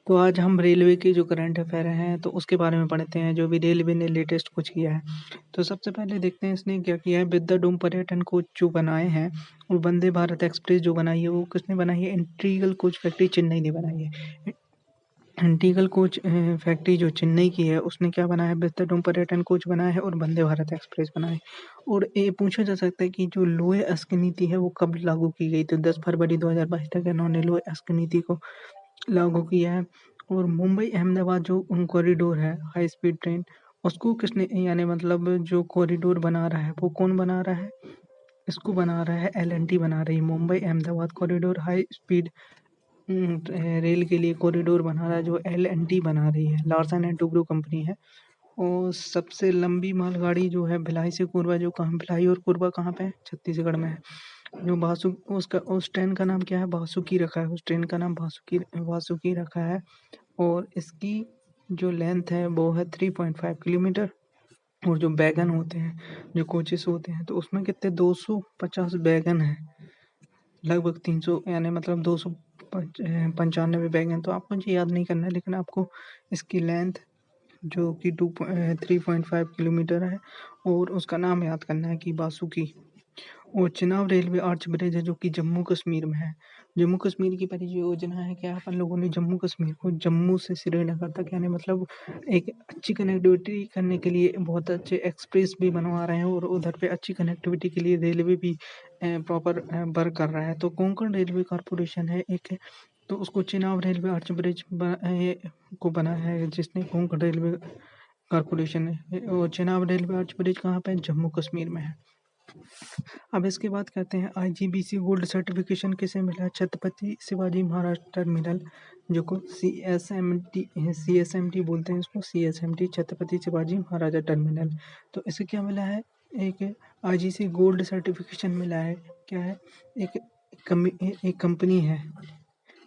तो आज हम रेलवे के जो करंट अफेयर हैं तो उसके बारे में पढ़ते हैं जो भी रेलवे ने लेटेस्ट कुछ किया है। तो सबसे पहले देखते हैं इसने क्या किया है। विद्याडूम पर्यटन कोच जो बनाए हैं और वंदे भारत एक्सप्रेस जो बनाई है वो किसने बनाई है? इंटीग्रल कोच फैक्ट्री चेन्नई ने बनाई है। इंटीग्रल कोच फैक्ट्री जो चेन्नई की है उसने क्या बनाया है? विद्याडूम पर्यटन कोच बनाया है और वंदे भारत एक्सप्रेस बनाया है। और ये पूछा जा सकता है कि जो लोहे अस्क नीति है वो कब लागू की गई? तो 10 फरवरी 2022 तक इन्होंने लोहे अस्क नीति को लागू किया है। और मुंबई अहमदाबाद जो कॉरिडोर है हाई स्पीड ट्रेन, उसको किसने यानी मतलब जो कॉरिडोर बना रहा है वो कौन बना रहा है? इसको बना रहा है एल&टी बना रही है। Mumbai Ahmedabad corridor high speed rail के लिए कॉरिडोर बना रहा है जो एल&टी बना रही है। लार्सन एंड टुब्रो कंपनी है। और सबसे लंबी मालगाड़ी जो है भिलाई से कोरबा, जो कहाँ भिलाई और कोरबा कहाँ पे है? छत्तीसगढ़ में है। जो बासु उसका उस ट्रेन का नाम क्या है? बासुकी रखा है। उस ट्रेन का नाम बासुकी रखा है। और इसकी जो लेंथ है वो है 3.5 किलोमीटर। और जो बैगन होते हैं, जो कोचेस होते हैं, तो उसमें कितने 250 बैगन है। लगभग 300 यानी मतलब 295 बैगन। तो आपको मुझे याद नहीं करना है, लेकिन आपको इसकी लेंथ जो कि 3.5 किलोमीटर है और उसका नाम याद करना है कि बासुकी। और चिनाब रेलवे आर्च ब्रिज है जो कि जम्मू कश्मीर में है। जम्मू कश्मीर की परियोजना है क्या? अपन लोगों ने जम्मू कश्मीर को जम्मू से श्रीनगर तक यानी मतलब एक अच्छी कनेक्टिविटी करने के लिए बहुत अच्छे एक्सप्रेस भी बनवा रहे हैं और उधर पे अच्छी कनेक्टिविटी के लिए रेलवे भी प्रॉपर वर्क कर रहा है। तो कोंकण रेलवे कॉरपोरेशन है एक, तो उसको चिनाब रेलवे आर्च ब्रिज को बनाया है जिसने कोंकण रेलवे कॉरपोरेशन है। और चिनाब रेलवे आर्च ब्रिज कहाँ पे है? जम्मू कश्मीर में है। अब इसके बाद कहते हैं आईजीबीसी गोल्ड सर्टिफिकेशन किसे मिला है? छत्रपति शिवाजी महाराज टर्मिनल, जो को सीएसएमटी बोलते हैं इसको, सीएसएमटी छत्रपति शिवाजी महाराजा टर्मिनल। तो इसे क्या मिला है? एक आईजीसी गोल्ड सर्टिफिकेशन मिला है। क्या है? एक कंपनी है,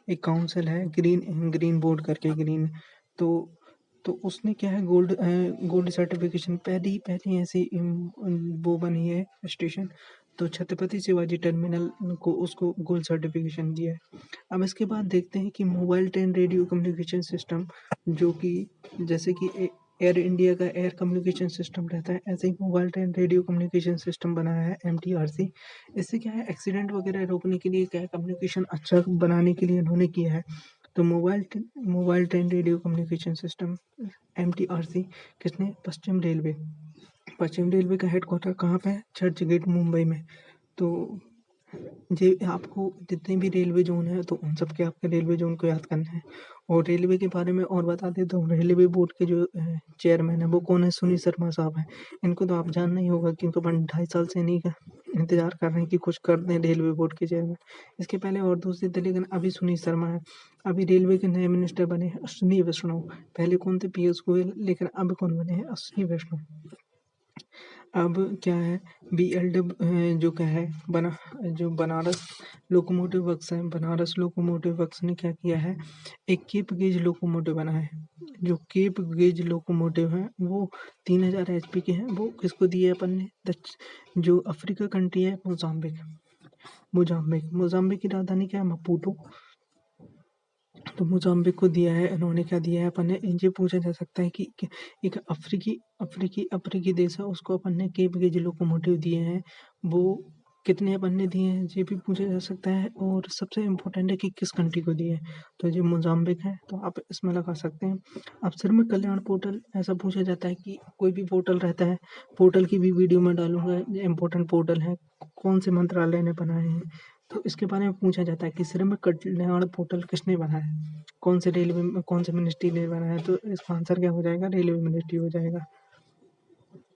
एक काउंसिल है, ग्रीन बोर्ड करके ग्रीन। तो तो उसने क्या है गोल्ड सर्टिफिकेशन पहली ऐसी वो बनी है स्टेशन। तो छत्रपति शिवाजी टर्मिनल को उसको गोल्ड सर्टिफिकेशन दिया है। अब इसके बाद देखते हैं कि mobile train radio communication system, जो कि जैसे कि एयर इंडिया का एयर कम्युनिकेशन सिस्टम रहता है, ऐसे ही mobile train radio communication system बनाया है एमटीआरसी। इससे क्या है, एक्सीडेंट वगैरह रोकने के लिए क्या है, कम्युनिकेशन अच्छा बनाने के लिए इन्होंने किया है। तो mobile train radio communication system MTRC किसने? पश्चिम रेलवे का हेडक्वार्टर कहाँ पे है? चर्च गेट मुंबई में। तो जी आपको जितने भी रेलवे जोन है तो उन सब के आपके रेलवे जोन को याद करना है। और रेलवे के बारे में और बता देता हूँ, रेलवे बोर्ड के जो चेयरमैन है वो कौन है? सुनील शर्मा साहब हैं। इनको तो आप जानना ही होगा क्योंकि अपन 2.5 साल से इन्हीं का इंतजार कर रहे हैं कि कुछ कर दें रेलवे बोर्ड के चेयरमैन। इसके पहले और दूसरे थे लेकिन अभी सुनील शर्मा है। अभी रेलवे के नए मिनिस्टर बने हैं अश्विनी वैष्णव। पहले कौन थे? पीयूष गोयल। लेकिन अब कौन बने हैं? अश्विनी वैष्णव। अब क्या है, बीएलडब्ल्यू जो क्या है जो बनारस लोकोमोटिव वर्क्स है, बनारस लोकोमोटिव वर्क्स ने क्या किया है? एक केप गेज लोकोमोटिव बनाया है। जो केप गेज लोकोमोटिव है वो 3000 एचपी के हैं। वो किसको दिए अपन ने? जो अफ्रीका कंट्री है मोजाम्बिक की राजधानी क्या है? मपूटो। तो मोजाम्बिक को दिया है इन्होंने। क्या दिया है अपन ने? इनसे पूछा जा सकता है कि एक अफ्रीकी देश है उसको अपन ने केप गेज लोकोमोटिव दिए हैं, वो कितने अपन ने दिए हैं ये भी पूछा जा सकता है। और सबसे इम्पोर्टेंट है कि किस कंट्री को दिए हैं, तो ये मोजाम्बिक है। तो आप इसमें लगा सकते हैं। अब श्रमिक कल्याण पोर्टल, ऐसा पूछा जाता है कि कोई भी पोर्टल रहता है, पोर्टल की भी वीडियो में डालूंगा। ये इम्पोर्टेंट पोर्टल है, कौन से मंत्रालय ने बनाए हैं, तो इसके बारे में पूछा जाता है कि श्रमिक कल्याण पोर्टल किसने बनाया? कौन से रेलवे में कौन से मिनिस्ट्री ने बनाया? तो इसका आंसर क्या हो जाएगा? रेलवे मिनिस्ट्री हो जाएगा।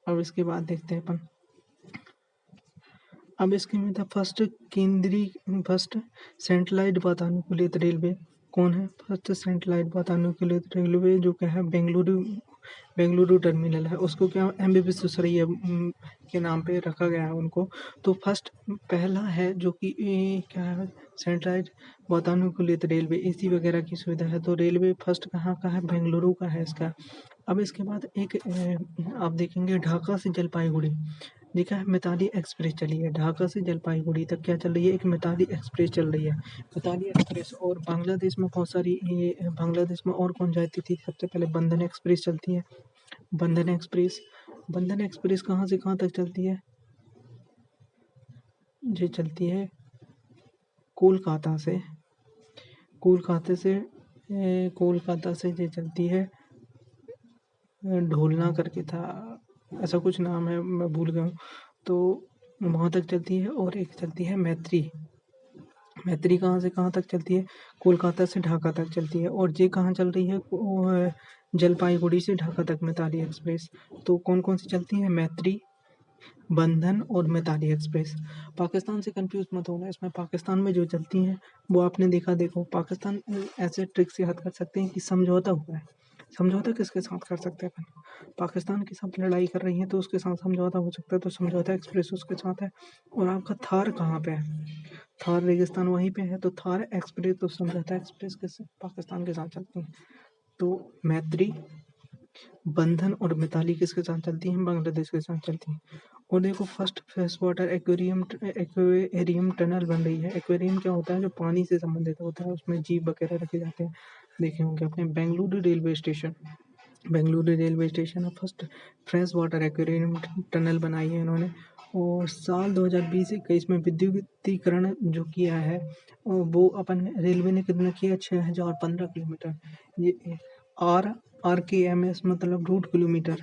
अब इसके बाद देखते हैं अपन। अब इसके में था फर्स्ट सेंट्रलाइज्ड वातानुकूलित रेलवे कौन है? फर्स्ट सेंट्रलाइज्ड वातानुकूलित रेलवे जो क्या है, बेंगलुरु टर्मिनल है। उसको क्या एम बी विश्वेश्वरैया के नाम पे रखा गया है उनको। तो पहला है जो कि क्या है, सेंट्रलाइज्ड वातानुकूलित रेलवे, एसी वगैरह की सुविधा है। तो रेलवे फर्स्ट कहाँ का है? बेंगलुरु का है इसका। अब इसके बाद एक आप देखेंगे ढाका से जलपाईगुड़ी। ये क्या है, मिताली एक्सप्रेस चली है ढाका से जलपाईगुड़ी तक। क्या चल रही है, एक मिताली एक्सप्रेस चल रही है, मिताली एक्सप्रेस। और बांग्लादेश में बहुत सारी ये बांग्लादेश में और कौन जाती थी, सबसे पहले बंधन एक्सप्रेस चलती है। बंधन एक्सप्रेस, बंधन एक्सप्रेस कहाँ से कहाँ तक चलती है, ये चलती है कोलकाता से, कोलकाता से कोलकाता से ये चलती है ढोलना करके था, ऐसा कुछ नाम है, मैं भूल गया हूँ। तो वहाँ तक चलती है। और एक चलती है मैत्री, मैत्री कहाँ से कहाँ तक चलती है, कोलकाता से ढाका तक चलती है। और ये कहाँ चल रही है, वो है जलपाईगुड़ी से ढाका तक मिताली एक्सप्रेस। तो कौन कौन सी चलती है, मैत्री, बंधन और मिताली एक्सप्रेस। पाकिस्तान से कंफ्यूज मत होना, इसमें पाकिस्तान में जो चलती हैं वो आपने देखा, देखो पाकिस्तान ऐसे ट्रिक से याद कर सकते हैं कि समझौता हुआ है। समझौता किसके साथ कर सकते हैं अपन, पाकिस्तान के साथ लड़ाई कर रही है तो उसके साथ समझौता हो सकता है, तो समझौता एक्सप्रेस उसके साथ है। और आपका थार कहाँ पे है, थार रेगिस्तान वहीं पे है, तो थार एक्सप्रेस तो समझौता एक्सप्रेस के पाकिस्तान के साथ चलती है। तो मैत्री, बंधन और मिताली किसके साथ चलती हैं, बांग्लादेश के साथ चलती हैं। और देखो first fresh water aquarium tunnel बन रही है। एक्वेरियम क्या होता है, जो पानी से संबंधित होता है, उसमें जीव वगैरह रखे जाते हैं, देखे होंगे अपने Bengaluru railway station. Bengaluru railway station है first fresh water aquarium tunnel बनाई है इन्होंने। और साल 2020-21 में विद्युतीकरण जो किया है वो अपन रेलवे ने कितना किया, 6015 किलोमीटर। ये आर RKMS मतलब रूट किलोमीटर।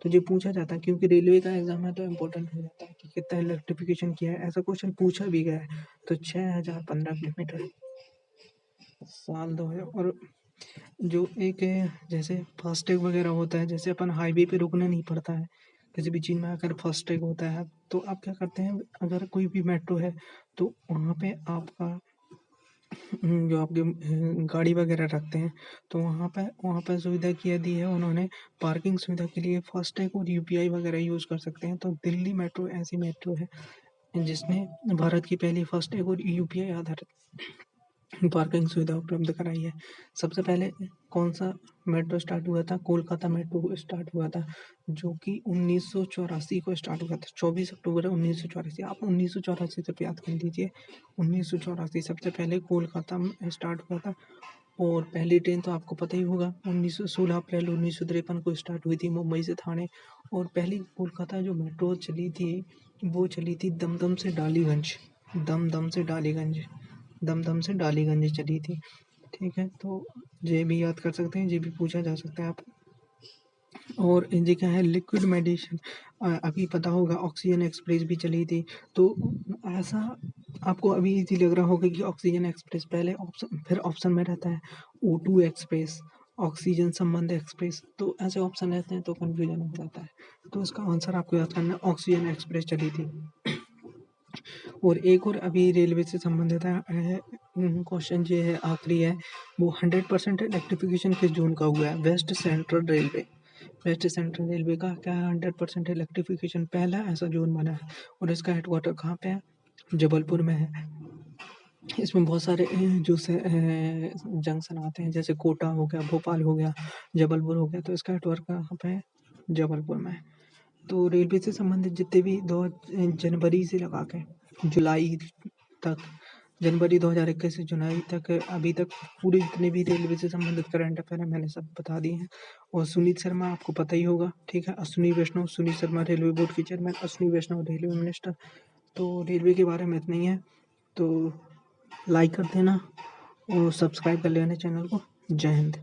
तो ये पूछा जाता है क्योंकि रेलवे का एग्जाम है तो इम्पोर्टेंट हो जाता है कि कितना इलेक्ट्रिफिकेशन किया है, ऐसा क्वेश्चन पूछा भी गया है। तो 6015 किलोमीटर साल 2000। और जो एक जैसे फास्टैग वगैरह होता है, जैसे अपन हाईवे पे रुकना नहीं पड़ता है, किसी भी चीज़ में अगर फास्टैग होता है तो आप क्या करते हैं, अगर कोई भी मेट्रो है तो वहाँ पे आपका जो आपके गाड़ी वगैरह रखते हैं तो वहाँ पे सुविधा क्या दी है उन्होंने, पार्किंग सुविधा के लिए फास्टैग और UPI वगैरह यूज़ कर सकते हैं। तो दिल्ली मेट्रो ऐसी मेट्रो है जिसने भारत की पहली फास्टैग और UPI आधारित पार्किंग सुविधा उपलब्ध कराई है। सबसे पहले कौन सा मेट्रो स्टार्ट हुआ था, कोलकाता मेट्रो स्टार्ट हुआ था, जो कि 1984 को स्टार्ट हुआ था, 24 अक्टूबर 1984। आप 1984 तक याद कर लीजिए, 1984 सबसे पहले कोलकाता में स्टार्ट हुआ था। और पहली ट्रेन तो आपको पता ही होगा, 16 अप्रैल 1953 को स्टार्ट हुई थी मुंबई से थाने। और पहली कोलकाता जो मेट्रो चली थी वो चली थी दमदम से डालीगंज, दमदम से डालीगंज, दमदम से डालीगंज चली थी। ठीक है, तो ये भी याद कर सकते हैं, ये भी पूछा जा सकता है आप। और ये क्या है, लिक्विड मेडिसिन, अभी पता होगा ऑक्सीजन एक्सप्रेस भी चली थी। तो ऐसा आपको अभी इजी लग रहा होगा कि ऑक्सीजन एक्सप्रेस पहले ऑप्शन, फिर ऑप्शन में रहता है O2 एक्सप्रेस, ऑक्सीजन संबंध एक्सप्रेस, तो ऐसे ऑप्शन रहते हैं तो कन्फ्यूजन हो जाता है। तो इसका आंसर आपको याद करना है, ऑक्सीजन एक्सप्रेस चली थी। और एक और अभी रेलवे से संबंधित है क्वेश्चन, ये है आखिरी है, वो 100% इलेक्ट्रिफिकेशन किस जोन का हुआ है, West Central Railway. West Central Railway का क्या है, 100% इलेक्ट्रिफिकेशन पहला ऐसा जोन बना है। और इसका हेडक्वार्टर कहाँ पे है, जबलपुर में है। इसमें बहुत सारे जो से जंक्शन आते हैं, जैसे कोटा हो गया, भोपाल हो गया, जबलपुर हो गया, तो इसका हेडक्वार्टर कहाँ पे है, जबलपुर में है। तो रेलवे से संबंधित जितने भी दो जनवरी से लगा के जुलाई तक, जनवरी 2021 से जुलाई तक अभी तक पूरे जितने भी रेलवे से संबंधित करंट अफेयर है मैंने सब बता दिए हैं। और सुनीत शर्मा आपको पता ही होगा, ठीक है, अश्विनी वैष्णव, सुनीत शर्मा रेलवे बोर्ड के चेयरमैन, अश्विनी वैष्णव रेलवे मिनिस्टर। तो रेलवे के बारे में इतना ही है, तो लाइक कर देना और सब्सक्राइब कर लेना चैनल को। जय हिंद।